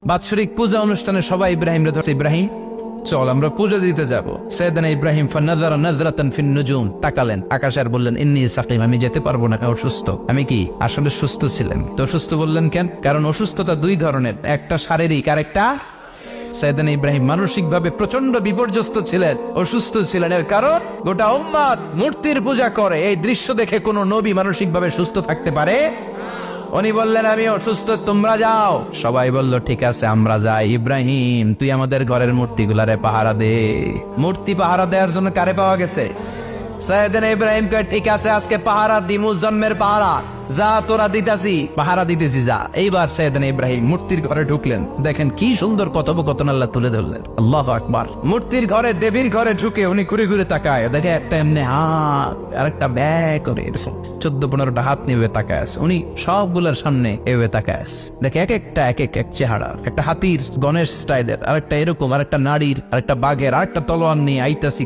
বাৎসরিক পূজা অনুষ্ঠানে সবাই ইব্রাহিম রে ধরছে, ইব্রাহিম চল আমরা পূজা দিতে যাব। সাইয়েদনা ইব্রাহিম ফানাযারা নাযরাতান ফিন নুজুম, তাকালেন আকাশে আর বললেন ইন্নী সাকিম, আমি যেতে পারবো না, আমি অসুস্থ। আমি কি আসলে সুস্থ ছিলেন? তো অসুস্থ বললেন কেন? কারণ অসুস্থতা দুই ধরনের, একটা শারীরিক আর একটা সাইয়েদনা ইব্রাহিম মানসিকভাবে প্রচন্ড বিপর্যস্ত ছিলেন, অসুস্থ ছিলেন। এর কারণ গোটা উম্মত মূর্তির পূজা করে, এই দৃশ্য দেখে কোনো নবী মানসিকভাবে সুস্থ থাকতে পারে? উনি বললেন আমি অসুস্থ, তোমরা যাও। সবাই বলল ঠিক আছে আমরা যাই। ইব্রাহিম তুই আমাদের ঘরের মূর্তিগুলারে পাহারা দে। মূর্তি পাহারা দেওয়ার জন্য কারে পাওয়া গেছে? সাইয়েদনা ইব্রাহিম কয় ঠিক আছে আজকে পাহারা দিমু, জন্মের পাহারা, যা তোরা দিতাছি, পাহারা দিতেছি যা। এইবার সাইয়েদনা ইব্রাহিম মূর্তির ঘরে ঢুকলেন, দেখেন কি সুন্দর কথোপকথন আল্লাহ তুলে ধরলেন। আল্লাহু আকবার। মূর্তির ঘরে, দেবীর ঘরে ঢুকে উনি ঘুরে ঘুরে তাকায়, দেখে একটা এমনি হাত আর একটা ব্যাগ করে 14-15টা হাত নিয়ে তাকায় আছে। উনি সবগুলোর সামনে এভাবে তাকায় আছে, দেখে এক একটা এক এক চেহারা, একটা হাতির গণেশ স্টাইলের, আর একটা এরকম, আর একটা নারীর, আর একটা বাঘের, আর একটা তলোয়ার নিয়ে আইতাছি।